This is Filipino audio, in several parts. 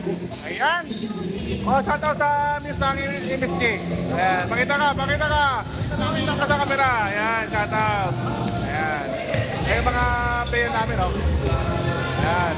Ayan. O, shoutout sa Miss ng MSG. Ayan, pakita ka. Pakita ka sa camera. Ayan, shoutout. Ayan. Ayan yung mga player namin, o. Ayan.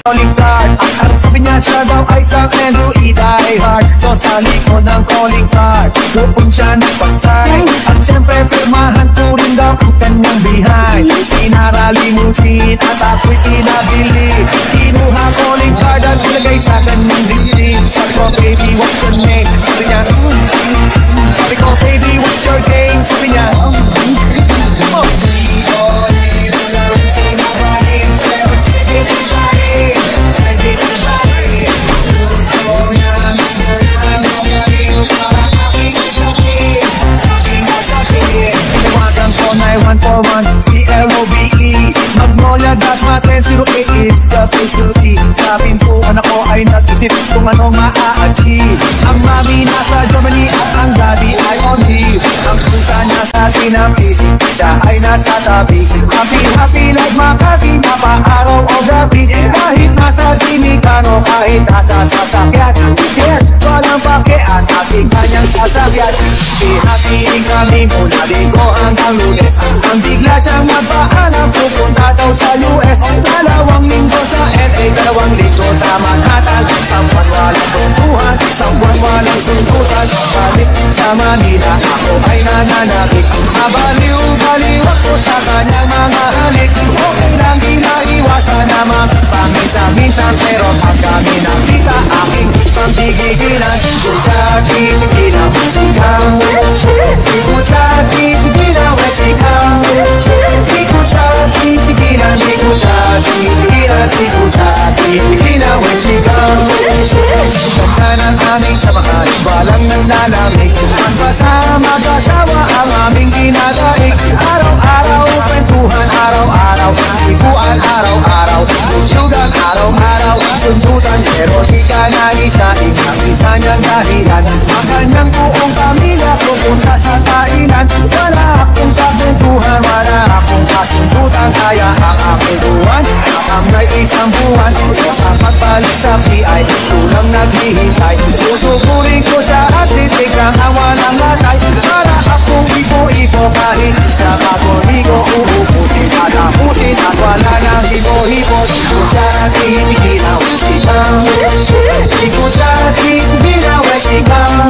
Calling card, ang sabi niya siya daw ay Sam Andrew E. Die Hard. So sa likod ng calling card, doon siya nagpasay. At syempre pirmahan ko rin daw ang kanyang bihay. Sinara limousine at ako'y inabili. Kinuha calling card at ilagay sa kanyang dibdib. Sabi ko, baby, what's your name? Sabi niya, sabi ko, baby, what's your game? Sabi niya, Magnolia Dasma 1008, it's the place to be. Sabing po anak ko ay nag-isip kung ano maa-achieve. Ang mami nasa Germany at ang daddy ay on leave. Ang pusa niya sa tinapi, siya ay nasa tabi. Happy, happy like Makati, mapa-araw o gabi. Kahit nasa Dominicano, kahit nasa sasakyan. Yes, walang pake at ating kanyang sasakyan. Happy kami mula Linggo hanggang Lunes. Ang bigla siyang magpaalam, pupunta daw sa US. 2 linggo sa LA, 2 linggo sa Manhattan. Isang buwan walang tuntuhan, isang buwan walang sundutan. Balik sa Manila, ako ay nananabik. Mabaliw-baliw ako sa kanyang mga halik. Okay lang ginaiwasan naman paminsan-minsan, pero pag kami nakita, aking pampigigilan. Kung sa aking ginawasigaw, kung sa aking ginawasigaw, kung sa aking tigilan, kung sa aking tigilan, kung sa aking ginawasigaw. Ganda ng aming samahan, walang naglalamig. Magpasama mag-asawa ang aming ginadaig. Araw-araw, kwentuhan, araw-araw, ikuan, araw-araw, tutugan, araw-araw, sundutan. Pero di ka nais-nais ang isa niyang dahilan. Ang kanyang buong pamilya pupunta sa kainan. Wala akong kabentuhan, wala akong kasundutan. Kaya ang aking buwan, ang may isang buwan. Sa pagbalik sa PI, tulang naghihintay. Susupurin ko siya at titiglang ang walang latay. Para akong ipo-ipo kahit sa pagonigo. Uupusin at tapusin at wala nang hipo-hipo. Iko sa ating ginaw, sigaw. Iko sa ating ginaw, sigaw.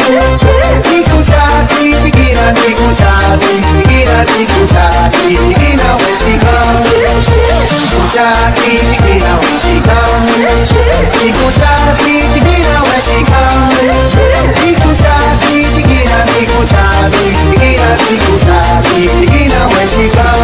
Iko sa ating pigilan, iko sa ating pigilan, iko sa ating ginaw, sigaw. Iko sa ating ginaw, sigaw. Iko sa ating ginaw, sigaw. Iko sa ating pigilan, iko sa ating pigilan, iko sa ating ginaw, sigaw.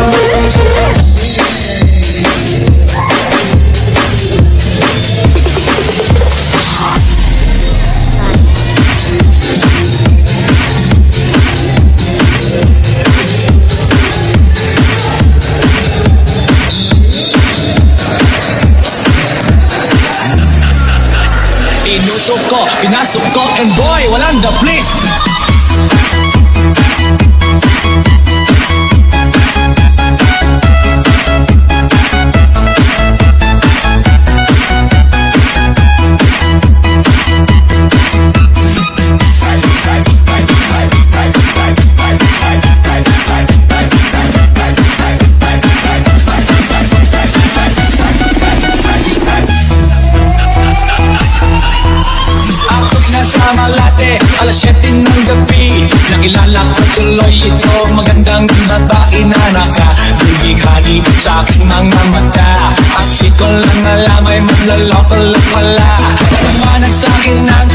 Inusok ko, pinasok ko, and boy, walang the place. Malate alas 7 ng gabi. Nakilala ko tuloy ito, magandang babae na nakabighani sa aking mga mata. At di ko lang alam ay manloloko lang pala. Pumanag sa akin ng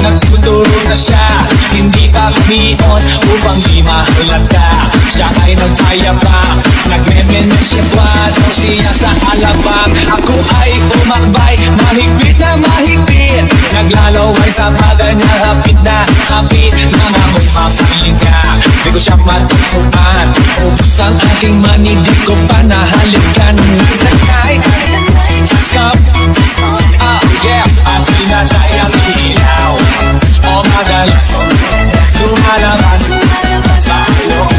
nagtuturo na siya, hindi pa kumion upang di mahalata. Siya ay nagpayabang, nagmemenesyado siya sa alabang. Ako ay umakbay, mahigpit na mahigpit, naglalaway sa baga niya, hapit na hapit. Mga ako'y mapalinga, di ko siya matutupan. Ubus ang aking mani, di ko pa nahalikan. Let's go, yeah, at pinatay ang ilaw. O madalas, lumalabas sa loob.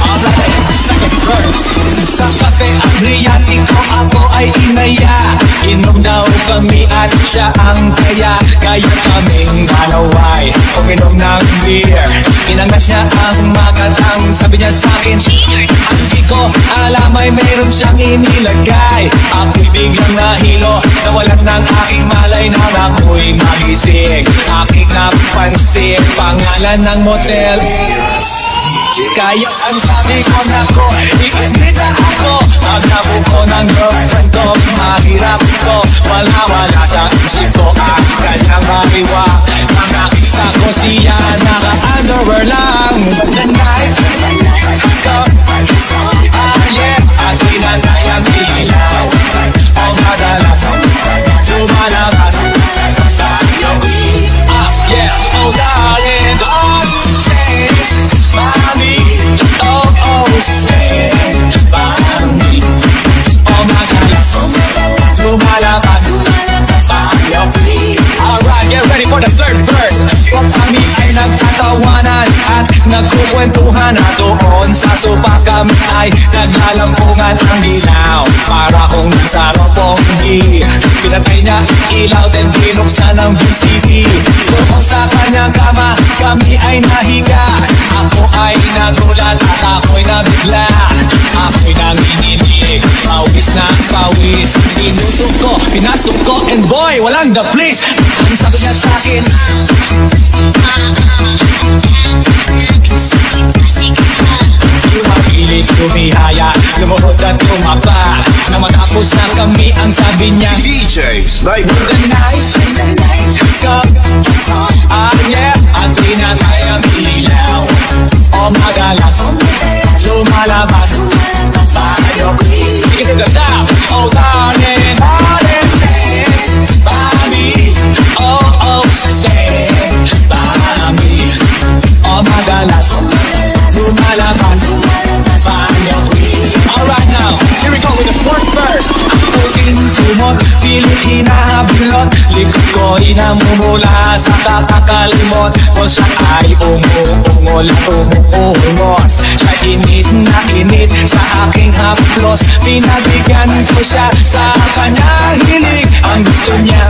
Alright, second verse. Sa kape Adriatico ako ay inaya. Inom daw kami at siya ang kaya. Kaya kaming dalaway uminom ng beer. Inangat niya ang magatang, sabi niya sa'kin, ang di ko alam ay mayroon siyang inilagay. Ako'y biglang nahilo, nawalan ng aking malay nang ako'y magising. Aking napansin, pangalan ng motel. Kaya ang sabi ko na ko, ikisnita ako. Magkabo ko ng girlfriend ko, mahirap ko. Wala sa isip ko ang kanyang mariwa. Nang nakita ko siya, naka-underwear lang. But the night, let's go. Yeah, at pinanay ang ilaw. O madalas, lumalabas sa iyo. Yeah, oh darling, don't say Mami, oh, say Mami. Oh my God, lumalabas sa iyo. Alright, get ready for the third verse. Kami ay nagtatawanan at nagkukwentuhan na doon sa sopa. Kami ay naglalampungan ang ginaw, para kung nasa roponggi. Pinatay niya ilaw, then binuksan ang VCD. Doon sa kanyang kama, kami ay nahiga. Ako ay nagulat at ako'y nabigla. Ako'y nanginginig, pawis na pawis. Pinutok ko, pinasok ko, and boy, walang the place. Ang sabi niya sa'kin, Mahilig kumihaya, lumuhod at tumapa. Na matapos na kami, ang sabi niya, DJ Sniper. the night, let's go. Yeah, at pinatay ang ilaw. O madalas, lumalabas sa iyo. Ikit the top, oh darling, say Mami, oh, say Mami. O madalas, lumalabas sa iyo. Alright now, here we go with the fourth verse. Ako sinumot, pilit hinahabilot, likod ko inamumula sa kakakalimot. Kung siya ay umuungol at umuungos, siya init na init sa aking haplos. Pinabigyan ko siya sa kanyang hilig, ang gusto niya